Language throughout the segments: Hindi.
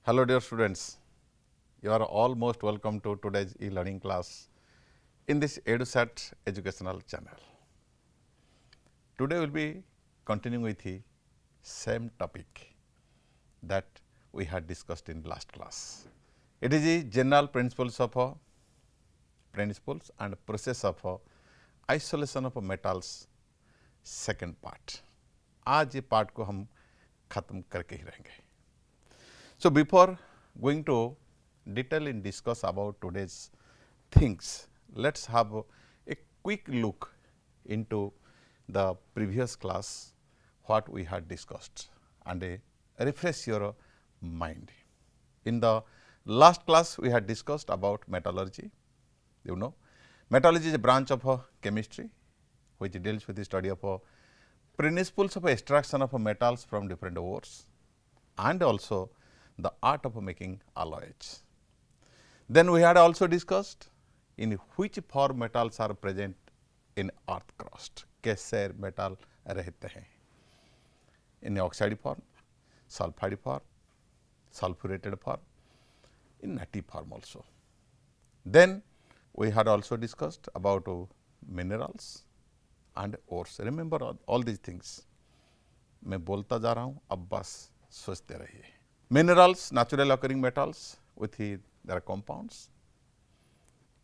Hello dear students, you are all most welcome to today's e-learning class in this EduSat educational channel. Today we will be continuing with the same topic that we had discussed in last class. It is the general principles and process of isolation of metals second part. आज ये पार्ट को हम खत्म करके ही रहेंगे. So before going to detail in discuss about today's things, let's have a quick look into the previous class what we had discussed and refresh your mind. In the last class we had discussed about metallurgy. You know, metallurgy is a branch of chemistry which deals with the study of principles of extraction of metals from different ores and also the art of making alloys. Then we had also discussed in which form metals are present in earth crust. कैसे metal रहते हैं in oxide form, sulfide form, sulfurated form, in native form also. Then we had also discussed about minerals and ores. Remember all these things. मैं बोलता जा रहा हूँ, अब बस सोचते रहिए. Minerals, natural occurring metals with their compounds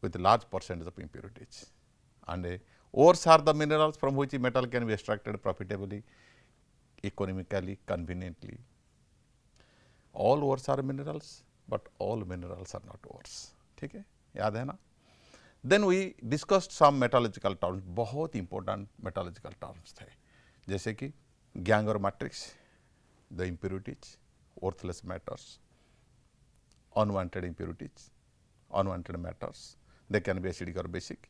with a large percentage of impurities. And ores are the minerals from which metal can be extracted profitably, economically, conveniently. All ores are minerals, but all minerals are not ores. ठीक है, याद है ना? Then we discussed some metallurgical terms. बहुत important metallurgical terms थे, जैसे कि gang or matrix, the impurities, worthless matters, unwanted impurities, unwanted matters. They can be acidic or basic.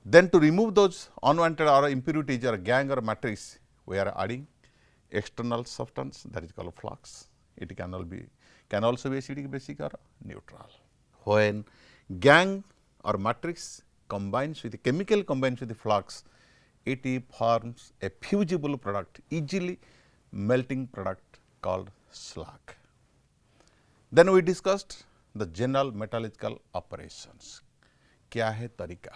Then to remove those unwanted or impurities or gang or matrix, we are adding external substance that is called flux. It can also be acidic, basic or neutral. When gang or matrix combines with the chemical combines with the flux, it forms a fusible product, easily melting product called slag. Then we discussed the general metallurgical operations. क्या है तरीका?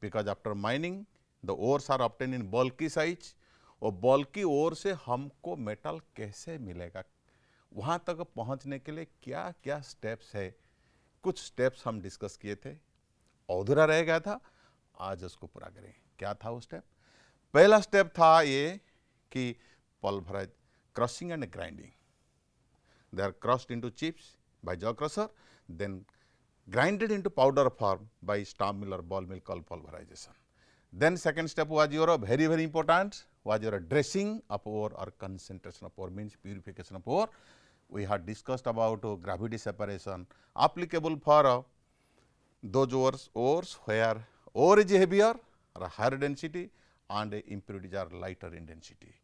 Because after mining, the ores are obtained in bulky size. और bulky ore से हमको मेटल कैसे मिलेगा? वहाँ तक पहुँचने के लिए क्या क्या स्टेप्स है? कुछ स्टेप्स हम डिस्कस किए थे, अधूरा रह गया था, आज उसको पूरा करें. क्या था वो स्टेप? पहला स्टेप था ये कि pulverise, crushing and grinding. They are crushed into chips by jaw crusher, then grinded into powder form by stamp mill or ball mill called pulverization. Then second step was your very important was your dressing of ore or concentration of ore, means purification of ore. We had discussed about gravity separation applicable for those ores where ore is heavier or higher density and impurities are lighter in density.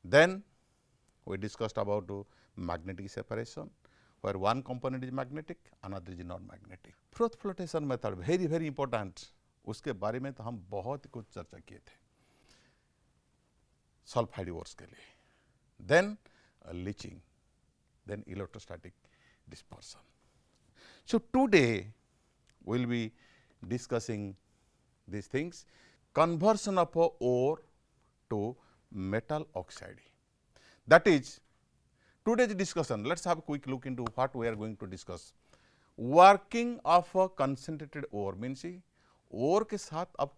Then we discussed about magnetic separation where one component is magnetic, another is non-magnetic. Froth flotation method very important. उसके बारे में तो हम बहुत कुछ चर्चा किए थे सल्फाइड ओर्स के लिए. Then leaching, then electrostatic dispersion. So today we will be discussing these things. Conversion of ore to metal oxide. That is today's discussion. Let's have a quick look into what we are going to discuss. Working of a concentrated ore means ore के साथ अब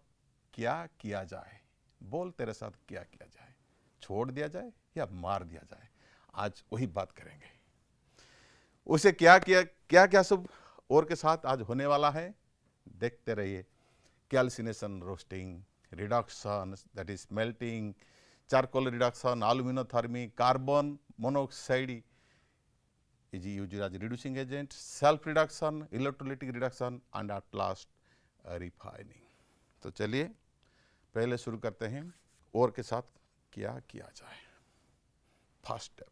क्या किया जाए? बोल तेरे साथ क्या किया जाए? छोड़ दिया जाए या मार दिया जाए? आज वही बात करेंगे. उसे क्या सब ore के साथ आज होने वाला है? देखते रहिए. Calcination, roasting, reduction that is melting, charcoal reduction, aluminothermy, carbon monoxide is used as reducing agent, self reduction, electrolytic reduction and at last refining. तो चलिए पहले शुरू करते हैं ओर के साथ क्या किया जाए. First step,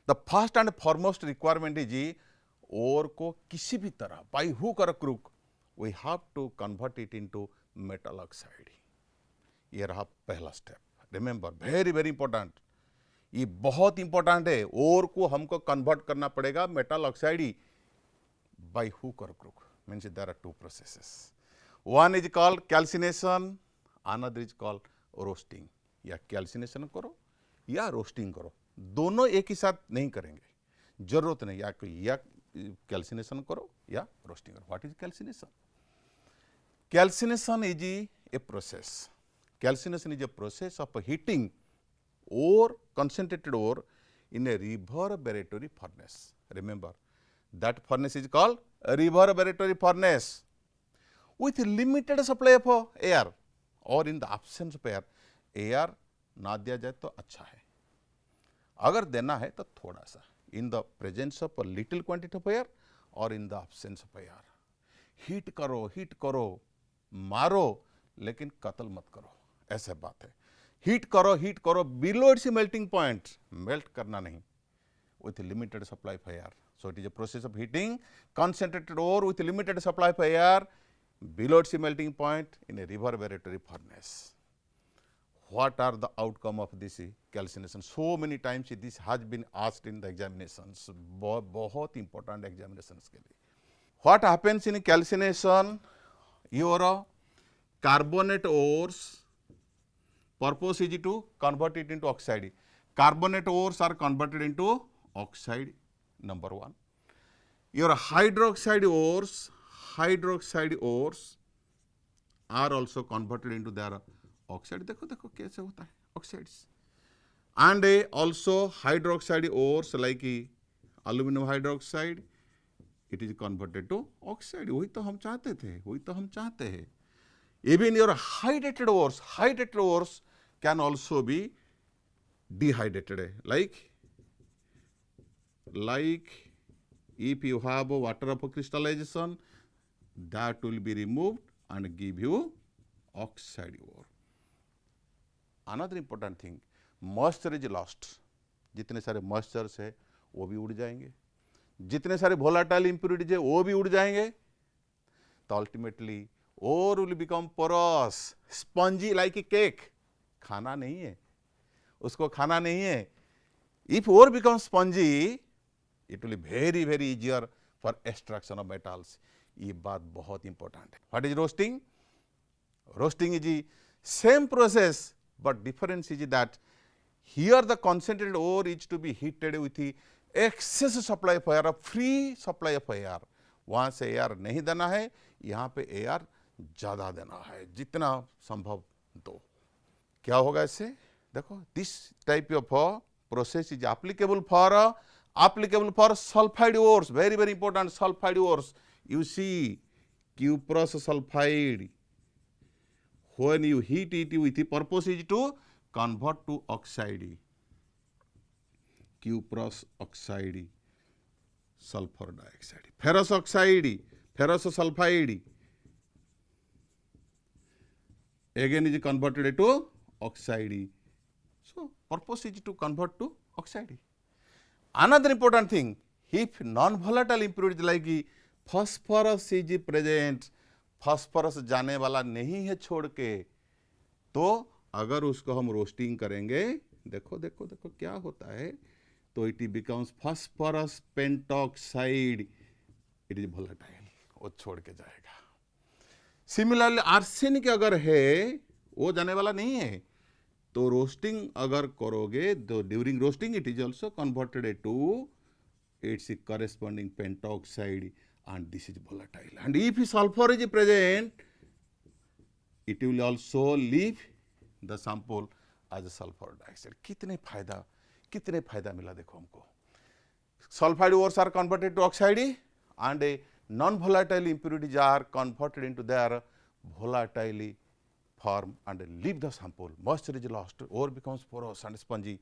the first and foremost requirement is ore को किसी भी तरह बाई हुक और crook we have to convert it into metal oxide. ये रहा पहला स्टेप. Remember, very important. ये बहुत इंपॉर्टेंट है। ओर को हमको कन्वर्ट करना पड़ेगा मेटल ऑक्साइड बाय हुक और crook, means there are two processes, one is called calcination, another is called roasting. या कैल्सिनेशन करो या रोस्टिंग करो, दोनों एक ही साथ नहीं करेंगे, जरूरत नहीं या कैल्सिनेशन करो या रोस्टिंग करो। What is calcination? Calcination is a process. Calcination is a process of heating ore, concentrated ore in a reverberatory furnace. Remember, that furnace is called a reverberatory furnace with limited supply of air, or in the absence of air. air ना दिया जाए तो अच्छा है, अगर देना है तो थोड़ा सा, in the presence of a little quantity of air or in the absence of air. Heat करो, मारो, लेकिन कत्ल मत करो, ऐसा बात है। हीट करो below it's melting point, melt करना नहीं, with limited supply of air. So it is a process of heating concentrated ore with limited supply of air below its melting point in a reverberatory furnace. What are the outcome of this calcination? So many times this has been asked in the examinations, बहुत important examinations के लिए। What happens in calcination? Your carbonate ores, purpose is to convert it into oxide. Carbonate ores are converted into oxide, number one. Your hydroxide ores are also converted into their oxide. देखो कैसे होता है oxides. And also hydroxide ores like aluminum hydroxide, it is converted to oxide. वही तो हम चाहते हैं। Even your hydrated ores can also be dehydrated. Like if you have water of crystallization, that will be removed and give you oxide ore. Another important thing, moisture is lost. जितने सारे moistures है वो भी उड़ जाएंगे, जितने सारे volatile impurities है वो भी उड़ जाएंगे, तो ultimately ore will become porous, spongy like a cake. खाना नहीं है, उसको खाना नहीं है. If ore becomes spongy, it will be very, very easier for extraction of metals. ये बात बहुत important है. What is roasting? Roasting is the same process, but difference is that here the concentrated ore is to be heated with the excess supply of air, free supply of air. वहाँ से एयर नहीं देना है, यहाँ पे एयर ज़्यादा देना है, जितना संभव दो. क्या होगा इससे? देखो, this type of process is applicable for sulphide ores. Very very important, sulphide ores. You see cuprous sulfide, when you heat it with the purpose is to convert to oxide, cuprous oxide, sulfur dioxide, ferrous oxide, ferrous sulfide, again is converted to oxide. So purpose is to convert to oxide. Another important thing, if non-volatile impurities like phosphorus is present, phosphorus जाने वाला नहीं है छोड़ के, तो अगर उसको हम रोस्टिंग करेंगे, देखो देखो देखो क्या होता है, तो it becomes phosphorus pentoxide. It is volatile, वो छोड़ के जाएगा. सिमिलरली आर्सेनिक अगर है, वो जाने वाला नहीं है, तो रोस्टिंग अगर करोगे, तो during roasting it is also converted to its corresponding pentoxide, and this is volatile. And if sulfur is present, it will also leave the sample as a sulfur dioxide. कितने फायदा मिला देखो हमको. Sulfide ores are converted to oxide and non-volatile impurities are converted into their volatile form and leave the sample. Moisture is lost, ore becomes porous and spongy,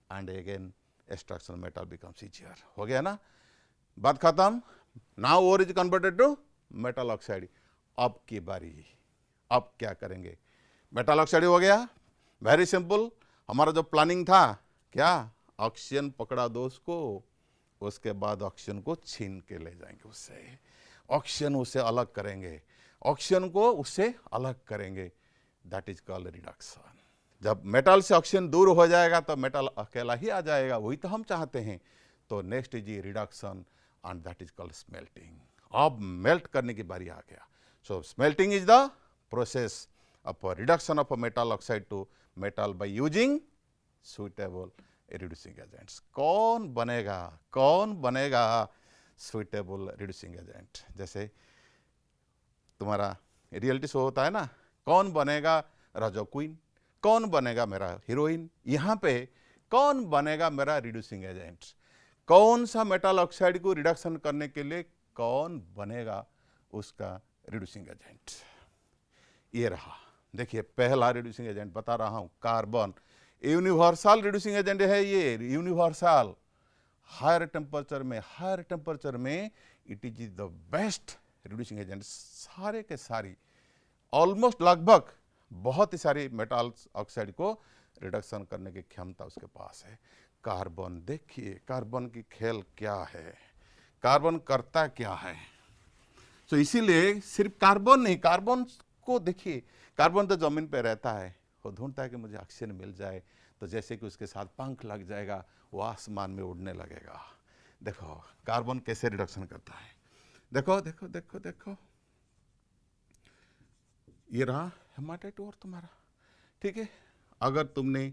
and again extraction of metal becomes easier. हो गया ना? बात खत्म. Now ore is converted to metal oxide. अब की बारी, अब क्या करेंगे? मेटल ऑक्साइड हो गया, वेरी सिंपल. हमारा जो प्लानिंग था, क्या? ऑक्सीजन पकड़ा दो उसको, उसके बाद ऑक्सीजन को छीन के ले जाएंगे उससे, ऑक्सीजन उससे अलग करेंगे, ऑक्सीजन को उससे अलग करेंगे. That is called reduction. जब मेटल से ऑक्सीजन दूर हो जाएगा तो मेटल अकेला ही आ जाएगा, वही तो हम चाहते हैं। तो next is reduction and that is called smelting. अब मेल्ट करने की बारी आ गया। So smelting is the process of reduction of metal oxide to metal by using suitable reducing agents. कौन बनेगा सुइटेबल रिड्यूसिंग एजेंट? जैसे तुम्हारा रियलिटी शो होता है ना, कौन बनेगा राजा क्वीन, कौन बनेगा मेरा हीरोइन, यहाँ पे कौन बनेगा मेरा रिड्यूसिंग एजेंट? कौन सा मेटल ऑक्साइड को रिडक्शन करने के लिए कौन बनेगा उसका रिड्यूसिंग एजेंट? ये रहा, देखिए पहला रिड्यूसिंग एजेंट बता रहा हूं, कार्बन। यूनिवर्सल रिड्यूसिंग एजेंट है ये, यूनिवर्सल। हायर टेम्परेचर में it is the best reducing agent. सारे के सारी ऑलमोस्ट लगभग बहुत ही सारी मेटल्स ऑक्साइड को रिडक्शन करने की क्षमता उसके पास है। कार्बन, देखिए कार्बन की खेल क्या है, कार्बन करता क्या है। तो इसीलिए सिर्फ कार्बन नहीं, कार्बन को देखिए, कार्बन तो जमीन पे रहता है, वो ढूंढता है कि मुझे ऑक्सीजन मिल जाए, तो जैसे कि उसके साथ पंख लग जाएगा, वो आसमान में उड़ने लगेगा। देखो कार्बन कैसे रिडक्शन करता है, देखो देखो देखो देखो, ये रहा हेमाटाइट और तुम्हारा, ठीक है। अगर तुमने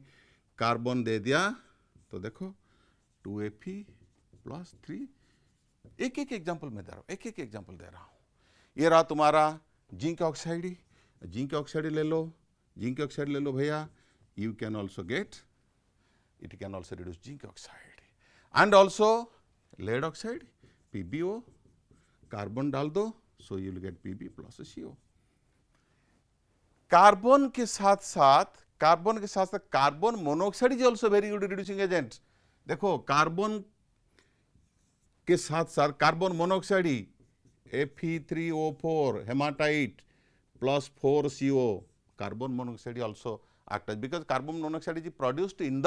कार्बन दे दिया तो देखो 2Fe + 3, एक एक एग्जाम्पल में दे रहा हूँ, एक एक एग्जाम्पल दे रहा हूँ। ये रहा तुम्हारा जिंक ऑक्साइड, जिंक ऑक्साइड ले लो, जिंक ऑक्साइड ले लो भैया, you can also get, it can also reduce zinc oxide and also lead oxide, PbO, carbon डाल दो, so you will get Pb + CO। Carbon के साथ carbon monoxide is also very good reducing agent. देखो कार्बन के साथ कार्बन मोनोऑक्साइड ही Fe3O4 hematite + 4CO, carbon monoxide also act as, because carbon monoxide is produced in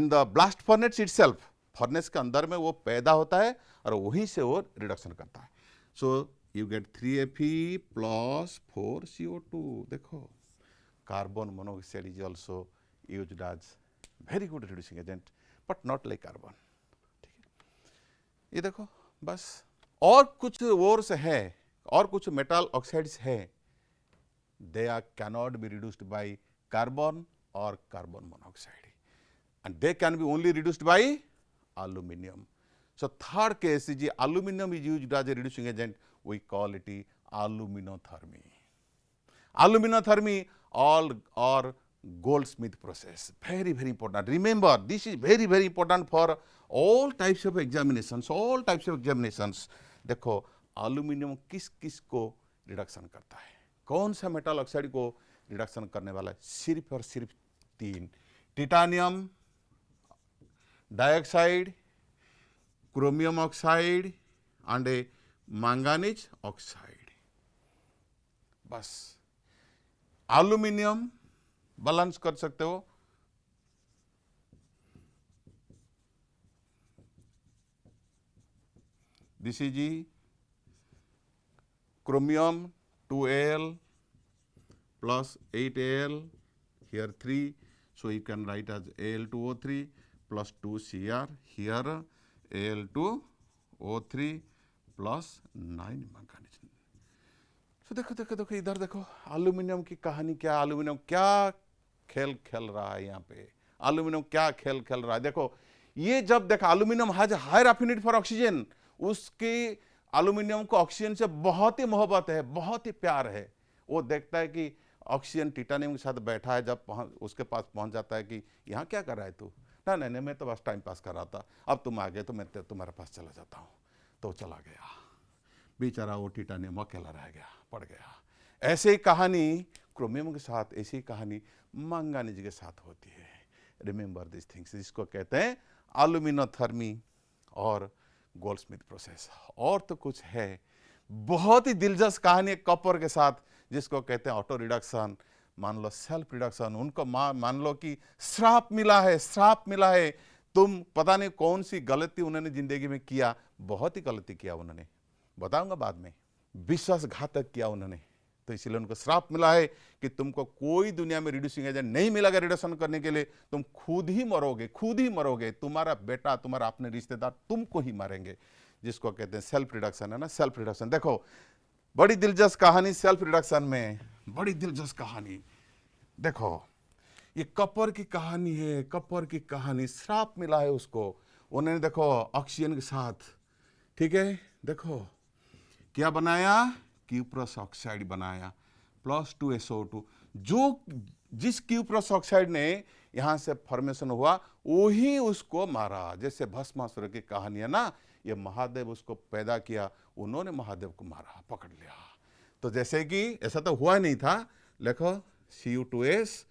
the blast furnace itself, furnace के अंदर में वो पैदा होता है और वहीं से वो रिडक्शन करता है। So you get 3Fe + 4CO2। देखो carbon monoxide is also used as very good reducing agent, but not like carbon. ठीक है, ये देखो बस। और कुछ वोर्स है, और कुछ मेटल ऑक्साइड्स है, they cannot be reduced by carbon or carbon monoxide, and they can be only reduced by aluminum. So third case is aluminum is used as a reducing agent, we call it aluminothermy. Aluminothermy or Goldsmith process, very important. Remember, this is very important for all types of examinations, देखो एल्यूमिनियम किस किस को रिडक्शन करता है, कौन सा मेटल ऑक्साइड को रिडक्शन करने वाला है? सिर्फ और सिर्फ 3, titanium dioxide, chromium oxide and manganese oxide. बस एल्यूमिनियम बैलेंस कर सकते हो, this is chromium 2Al + 8Al, here 3, so you can write as Al2O3 + 2Cr, here Al2O3 + 9 manganese। so देखो इधर देखो एल्यूमिनियम की कहानी क्या, एल्यूमिनियम क्या खेल खेल रहा है यहाँ पे, एल्यूमिनियम क्या खेल खेल रहा है। देखो ये जब देखा aluminium has higher affinity for oxygen, उसकी एल्यूमिनियम को ऑक्सीजन से बहुत ही मोहब्बत है, बहुत ही प्यार है। वो देखता है कि ऑक्सीजन टिटानियम के साथ बैठा है, जब उसके पास पहुंच जाता है कि यहाँ क्या कर रहा है तू, ना नहीं मैं तो बस टाइम पास कर रहा था, अब तुम आ गए तो मैं तुम्हारे पास चला जाता हूँ। तो चला गया बेचारा, वो टिटानियम अकेला रह गया, पड़ गया। ऐसे ही कहानी क्रोमियम के साथ, ऐसी कहानी मैंगनीज के साथ होती है। रिमेंबर दिस थिंग्स, जिसको कहते हैं एल्यूमिनोथर्मी और गोल्डस्मिथ प्रोसेस। और तो कुछ है, बहुत ही दिलचस्प कहानी कॉपर के साथ, जिसको कहते हैं ऑटो रिडक्शन, मान लो सेल्फ रिडक्शन। उनको मान लो कि श्राप मिला है, तुम पता नहीं कौन सी गलती उन्होंने जिंदगी में किया, बहुत ही गलती किया उन्होंने, बताऊंगा बाद में। विश्वासघातक किया उन्होंने, तो इसीलिए उनको श्राप मिला है कि तुमको कोई दुनिया में रिड्यूसिंग एजेंट नहीं मिलेगा रिडक्शन करने के लिए, तुम खुद ही मरोगे, तुम्हारा बेटा, तुम्हारा अपने रिश्तेदार तुमको ही मारेंगे, जिसको कहते हैं सेल्फ रिडक्शन, है ना, सेल्फ रिडक्शन। देखो बड़ी दिलचस्प कहानी सेल्फ रिडक्शन में, बड़ी दिलचस्प कहानी। देखो ये कपर की कहानी है, कपर की कहानी। श्राप मिला है उसको, उन्होंने देखो ऑक्सीजन के साथ, ठीक है, देखो क्या बनाया, क्यूप्रस ऑक्साइड बनाया +2SO2। जिस क्यूप्रस ऑक्साइड ने यहां से फॉर्मेशन हुआ वही उसको मारा। जैसे भस्मासुर की कहानी है ना, ये महादेव उसको पैदा किया, उन्होंने महादेव को मारा, पकड़ लिया। तो जैसे कि ऐसा तो हुआ नहीं था, लिखो Cu2S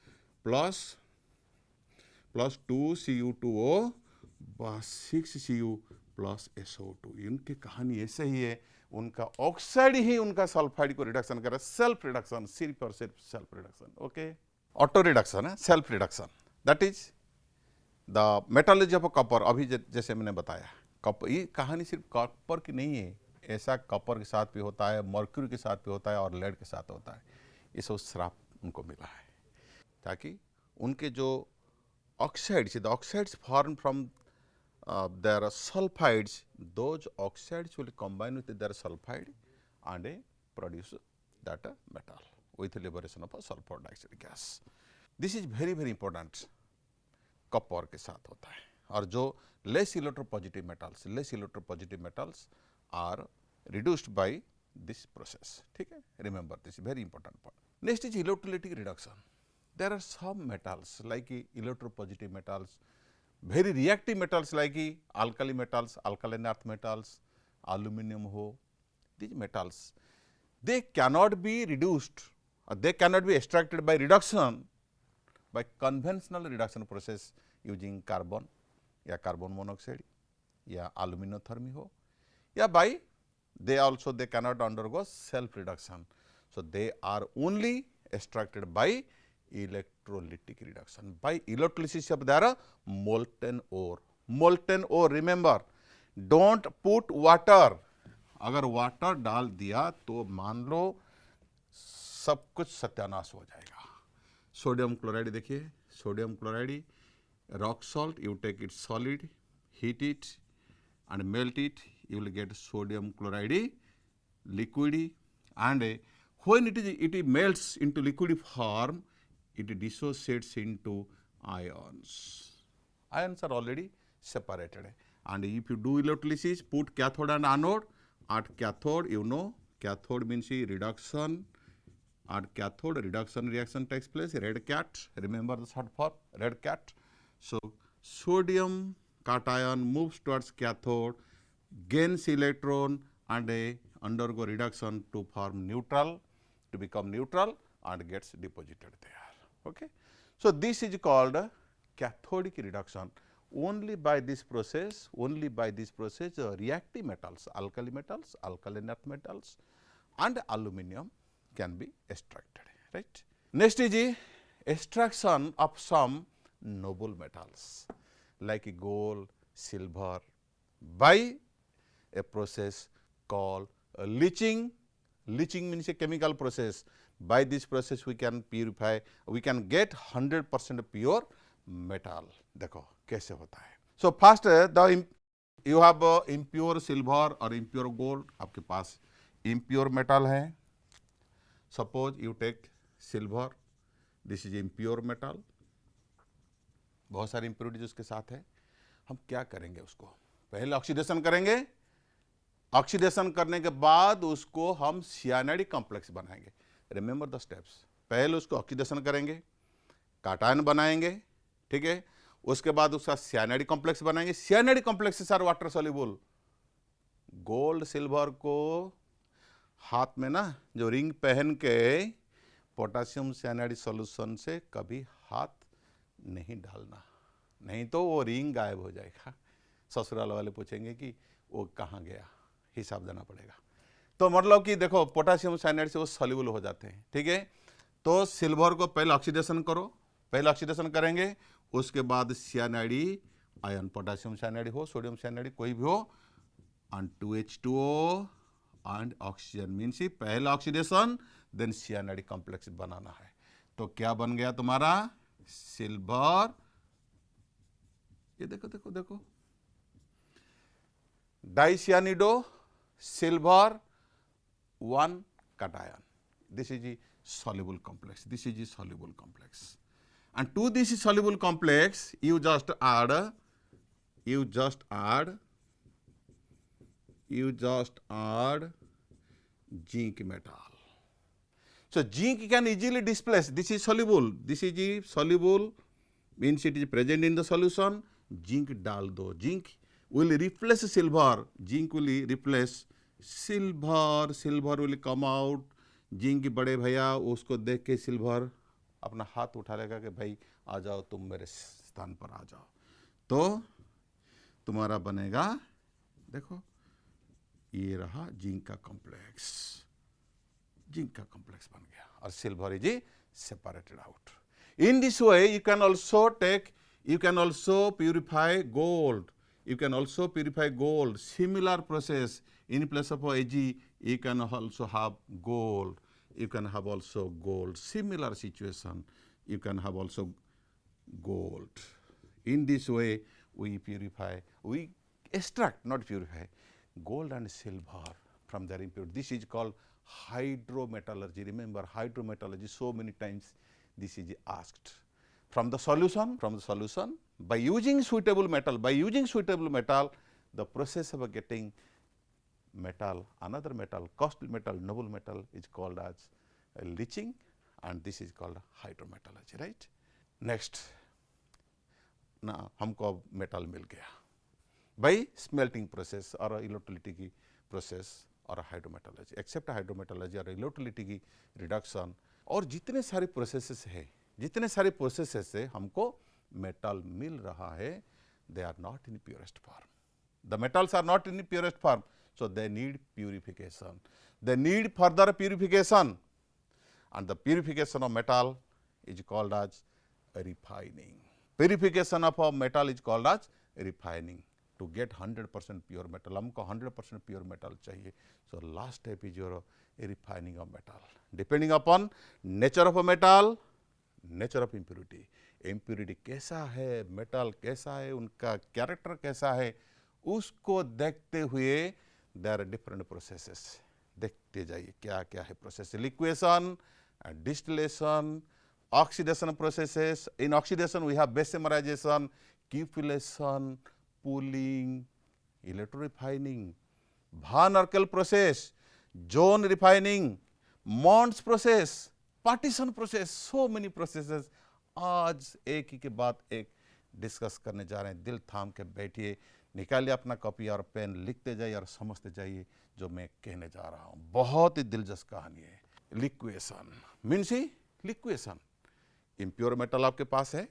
+2 Cu2O 6Cu + SO2। इनकी कहानी ऐसे ही है, उनका ऑक्साइड ही उनका सल्फाइड को रिडक्शन कर रहा है, सेल्फ रिडक्शन, सिर्फ और सिर्फ self reduction. Okay, auto reduction है, self reduction, that is the metallurgy of copper. अभी जैसे मैंने बताया, कॉपर, ये कहानी सिर्फ कॉपर की नहीं है, ऐसा कॉपर के साथ भी होता है, मर्क्यूरी के साथ भी होता है और लेड के साथ होता है। ये सब श्राप उनको मिला है ताकि उनके जो oxides, the oxides form from their sulfides, those oxides will combine with their sulfide and produce that metal with liberation of a sulfur dioxide gas. This is very very important, copper के साथ होता है। और जो less electropositive metals are reduced by this process, ठीक है, remember this very important point. Next is electrolytic reduction. There are some metals like electropositive metals, very reactive metals like alkali metals, alkaline earth metals, aluminum ho, these metals, they cannot be reduced or they cannot be extracted by reduction by conventional reduction process using carbon या carbon monoxide या aluminothermy ho, या by they cannot undergo self reduction, so they are only extracted by electrolytic reduction, by electrolysis of their molten ore. Molten ore, remember, don't put water. अगर वाटर डाल दिया तो मान लो सब कुछ सत्यानाश हो जाएगा। सोडियम क्लोराइड देखिए, sodium chloride, rock salt, you take it solid, heat it and melt it, you will get sodium chloride liquid, and when it melts into liquid form, it dissociates into ions. Ions are already separated, and if you do electrolysis, put cathode and anode. At cathode, you know, cathode means reduction. At cathode, reduction reaction takes place, red cat, remember the short form, red cat. So sodium cation moves towards cathode, gains electron and undergo reduction to form neutral, to become neutral, and gets deposited there. Okay, so this is called cathodic reduction. Only by this process, reactive metals, alkaline earth metals and aluminum can be extracted, right. Next is extraction of some noble metals like gold, silver by a process called leaching. Leaching means a chemical process. By this process we can purify, we can get 100% pure metal. देखो कैसे होता है. So first you have impure silver or impure gold. आपके पास impure metal है. Suppose you take silver, this is impure metal. बहुत सारी इम्प्योरिटीज उसके साथ है. हम क्या करेंगे, उसको पहले ऑक्सीडेशन करेंगे. ऑक्सीडेशन करने के बाद उसको हम सियानाइड कॉम्प्लेक्स बनाएंगे. Remember the steps. पहले उसको ऑक्सीडेशन करेंगे, काटायन बनाएंगे, ठीक है. उसके बाद उसका सियानाइड कॉम्प्लेक्स बनाएंगे. Cyanide complex sir water soluble. Gold silver को हाथ में ना जो रिंग पहन के पोटेशियम सियानाइड सॉल्यूशन से कभी हाथ नहीं डालना, नहीं तो वो रिंग गायब हो जाएगा. ससुराल वाले पूछेंगे कि वो कहाँ गया, हिसाब देना पड़ेगा. तो मतलब कि देखो पोटेशियम साइनाइड से वो सॉल्युबल हो जाते हैं, ठीक है. तो सिल्वर को पहले ऑक्सीडेशन करो, पहले ऑक्सीडेशन करेंगे, उसके बाद सियानाइड आयन, पोटेशियम साइनाइड हो, सोडियम साइनाइड कोई भी हो, and 2H2O and oxygen means पहले ऑक्सीडेशन देन सियानाइड कॉम्प्लेक्स बनाना है। तो क्या बन गया तुम्हारा? सिल्वर, ये देखो देखो देखो, डाइसियानिडो silver 1 cation. This is the soluble complex. This is the soluble complex. And to this soluble complex, you just add zinc metal. So zinc can easily displace. This is soluble. This is the soluble, means it is present in the solution. Zinc डाल दो. Zinc will replace silver. Zinc will replace silver. Silver will come out. Zinc बड़े भैया उसको देख के सिल्वर अपना हाथ उठा लेगा कि भाई आ जाओ, तुम मेरे स्थान पर आ जाओ। तो तुम्हारा बनेगा, देखो ये रहा जिंक का कॉम्प्लेक्स, जिंक का कॉम्प्लेक्स बन गया और silver is separated out. In this way you can also purify gold. You can also purify gold. Similar process. In place of Ag, you can also have gold. You can have also gold. Similar situation. You can have also gold. In this way, we extract, not purify, gold and silver from their impurity. This is called hydrometallurgy. Remember, hydrometallurgy, so many times this is asked. From the solution, by using suitable metal, the process of getting metal, another metal, costly metal, noble metal is called as leaching, and this is called hydrometallurgy, right? Next, ना हमको अब मेटल मिल गया by smelting process और इलेक्ट्रोलिटी की प्रोसेस और हाइड्रोमेटलर्जी. एक्सेप्ट हाइड्रोमेटलर्जी और इलेक्ट्रोलिटी की रिडक्शन और जितने सारे प्रोसेसेस है, जितने सारे प्रोसेसेस से हमको मेटल मिल रहा है, they are not in purest form. The metals are not in purest form, so they need purification. They need further purification, and the purification of metal is called as refining. Purification of a metal is called as refining. To get 100% pure metal, हमको 100% pure metal चाहिए. So last step is your refining of metal. Depending upon nature of a metal, nature of impurity. Impurity कैसा है, metal कैसा है, उनका character कैसा है, उसको देखते हुए there are different processes. देखते जाइए क्या क्या है process. Liquefaction, distillation, oxidation processes. In oxidation we have base-merization, cupellation, pooling, electro-refining, Van Arkel process, zone refining, Mons process, partition process, so many processes. आज एक ही के बाद एक डिस्कस करने जा रहे हैं. दिल थाम के बैठिए, निकालिए अपना कॉपी और पेन, लिखते जाइए और समझते जाइए जो मैं कहने जा रहा हूँ. बहुत ही दिलचस्प कहानी है. Liquation means he liquation. Impure metal आपके पास है,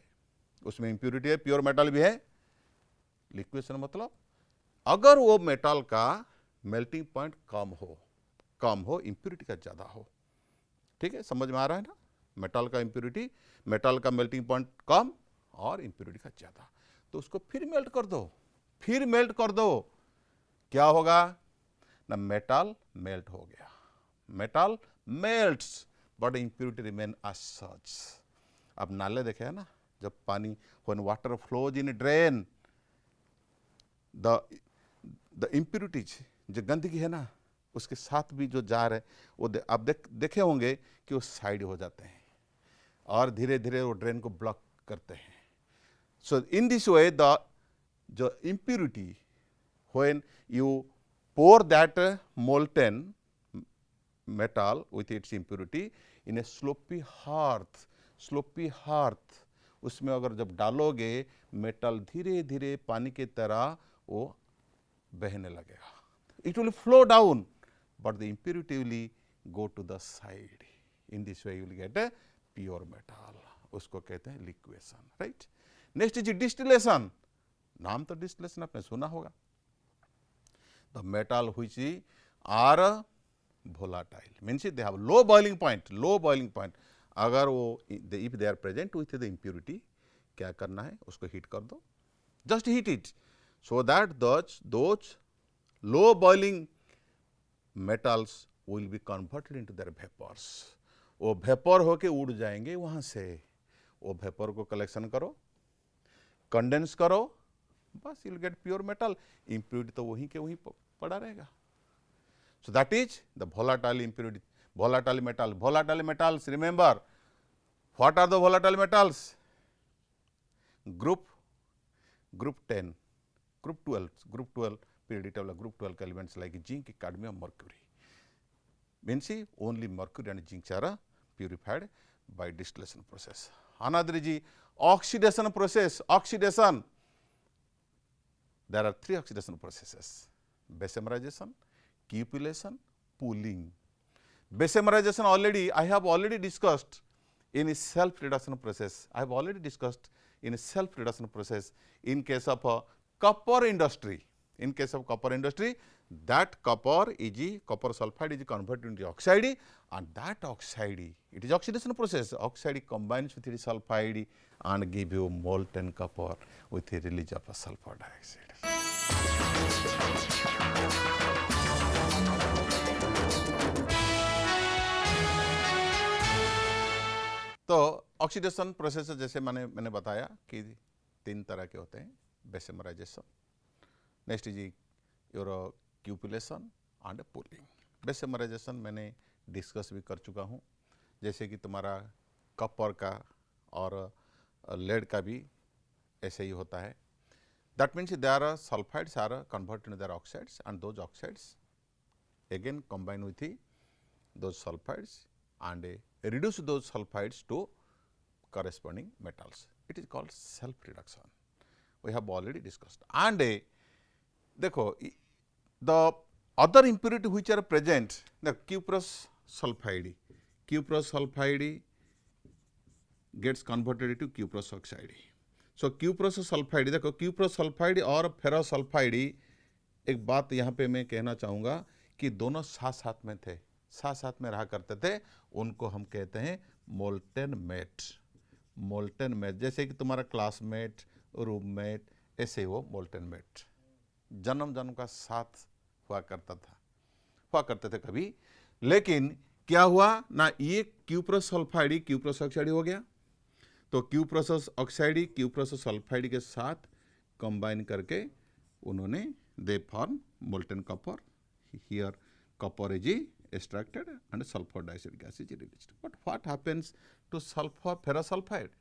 उसमें इम्प्योरिटी है, प्योर मेटल भी है. लिक्वेशन मतलब अगर वो मेटल का मेल्टिंग पॉइंट कम हो, इम्प्योरिटी का ज़्यादा हो. ठीक है, समझ में आ रहा है ना? मेटल का इम्प्योरिटी, मेटल का मेल्टिंग पॉइंट कम और इम्प्योरिटी का ज़्यादा, तो उसको फिर मेल्ट कर दो. क्या होगा ना, मेटल मेल्ट हो गया, metal melts but impurity remain as such. अब नाले देखे है ना, जब पानी, when water flows in drain, the impurities, जो गंदगी है ना, उसके साथ भी जो जार है वो आप देखे होंगे कि वो साइड हो जाते हैं और धीरे धीरे वो ड्रेन को ब्लॉक करते हैं. सो इन दिस वे द जो impurity, when you pour that molten metal with its impurity in a sloppy hearth, उसमें अगर जब डालोगे मेटल धीरे धीरे पानी की तरह वो बहने लगेगा. It will flow down, but the impurity will go to the side. In this way you will get a pure metal. उसको कहते हैं liquation, right. Next is distillation. नाम तो डिस्टिलेशन आपने सुना होगा. The metal which are volatile means they have low boiling point. अगर वो if they are present with the impurity, क्या करना है, उसको हीट कर दो. Just heat it so that those low boiling metals will be converted into their vapours. वो वेपर होके उड़ जाएंगे वहाँ से। वो वेपर को कलेक्शन करो, कंडेंस करो, बस you will get pure metal. Impurity तो वहीं के वहीं पड़ा रहेगा। So that is the volatile impurity, volatile metal. Volatile metals, remember, what are the volatile metals? Group 10, group 12 periodic table, group 12 elements like zinc, cadmium, mercury. Means only mercury and zinc are purified by distillation process. Another is oxidation process. Oxidation. There are 3 oxidation processes: base-emerization, cupellation, pooling. Base-emerization I have already discussed in self-reduction process. I have already discussed in self-reduction process in case of copper industry. In case of copper industry, that copper sulfide is converted into oxide, and that oxide, it is oxidation process. Oxide combines with the sulfide and give you molten copper with the release of sulfur dioxide. तो ऑक्सीडेशन प्रोसेस जैसे मैंने बताया कि 3 तरह के होते हैं: bessemerisation, next is your cupellation and poling. Bessemerisation मैंने डिस्कस भी कर चुका हूँ, जैसे कि तुम्हारा कॉपर का और लेड का भी ऐसे ही होता है। That means there are sulphides are converted into their oxides, and those oxides again combine with those sulfides and reduce those sulfides to corresponding metals. It is called self-reduction. We have already discussed. And देखो, the other impurity which are present, the cuprous sulfide gets converted into cuprous oxide. So cuprous sulfide, देखो cuprous sulfide और ferrous sulfide, एक बात यहाँ पे मैं कहना चाहूँगा कि दोनों साथ साथ में थे, साथ साथ में रहा करते थे। उनको हम कहते हैं मोल्टेन मेट। मोल्टेन मेट जैसे कि तुम्हारा क्लासमेट, रूममेट, ऐसे वो मोल्टेन मेट जन्म जन्म का साथ हुआ करते थे कभी। लेकिन क्या हुआ ना, ये क्यूप्रस सल्फाइड क्यूप्रस ऑक्साइड हो गया, तो क्यूप्रस ऑक्साइड क्यूप्रस सल्फाइड के साथ कंबाइन करके उन्होंने they form molten copper. Here copper is extracted and sulfur dioxide gas is released. But what happens to ferrous sulfide?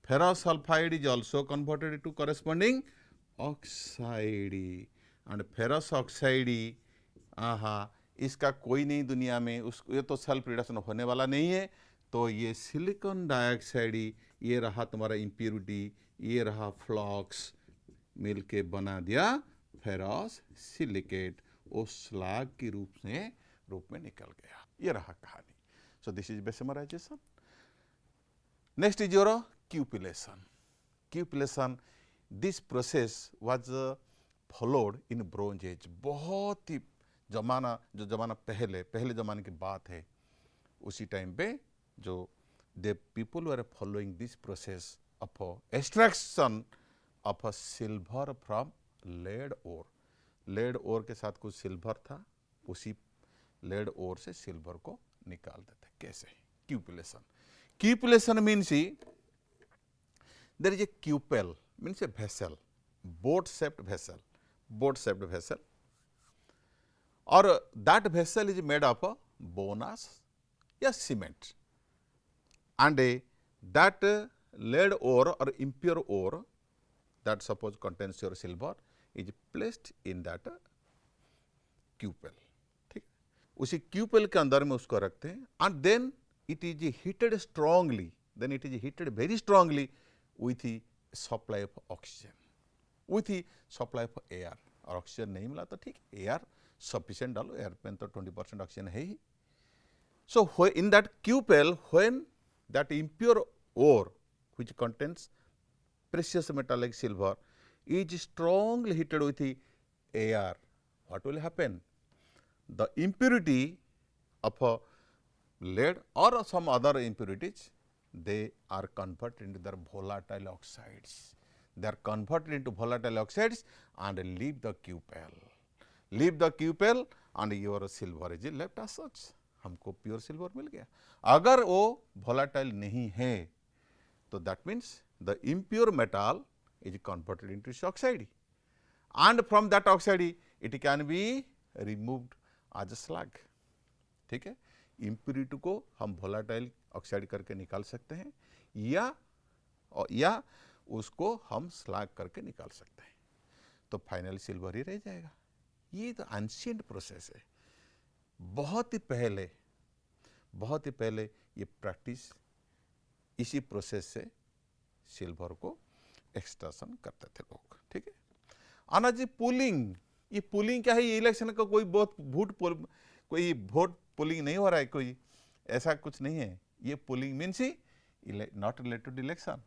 Ferrous sulfide is also converted to corresponding oxide, and ferrous oxide इसका कोई नहीं दुनिया में, ये तो सेल्फ रिडक्शन होने वाला नहीं है। तो ये सिलिकॉन डाइऑक्साइड, ये रहा तुम्हारा इम्प्योरिटी, ये रहा फ्लॉक्स, मिलके बना दिया फेरस सिलिकेट। वो स्लैग के रूप में निकल गया। ये रहा कहानी। So this is bessemerisation. Next is your cupellation. Cupellation, this process was followed in bronze age. बहुत ही जमाना पहले जमाने की बात है, उसी टाइम पे जो the people were following this process of extraction of silver from lead ore. Lead ore के साथ कुछ सिल्वर था, उसी लेड ओर से सिल्वर को निकालते थे। कैसे? Cupellation. Cupellation means there is a cupel, means a vessel, boat shaped vessel, और that vessel is made of bones या cement, and that lead ore और impure ore that suppose contains your silver is placed in that क्यूपेल। ठीक, उसी क्यूपेल के अंदर में उसको रखते हैं, and then it is heated strongly, very strongly with supply of oxygen, with supply of air. और ऑक्सीजन नहीं मिला तो ठीक, एयर सफिशिएंट डालो, एयर में तो 20% ऑक्सीजन है ही। So in that cupel, when that impure ore which contains precious metal like silver is strongly heated with the air, what will happen? The impurity of lead or some other impurities, they are converted into their volatile oxides. They are converted into volatile oxides and leave the cupel, and your silver is left as such. हमको प्योर सिल्वर मिल गया। अगर वो वोलेटाइल नहीं है तो that means the impure metal is converted into oxide and from that oxide it can be removed as a slag। ठीक है, इम्प्योरिटी को हम वोलेटाइल ऑक्साइड करके निकाल सकते हैं या उसको हम स्लैग करके निकाल सकते हैं, तो फाइनली सिल्वर ही रह जाएगा। ये तो एंशिएंट प्रोसेस है। बहुत ही पहले ये प्रैक्टिस इसी प्रोसेस से सिल्वर को एक्सट्रैक्शन करते थे लोग। ठीक है, आना जी पुलिंग। ये पुलिंग क्या है? ये इलेक्शन का कोई कोई वोट पुलिंग नहीं हो रहा है, कोई ऐसा कुछ नहीं है। ये पुलिंग मीन्स ही नॉट रिलेटेड टू इलेक्शन।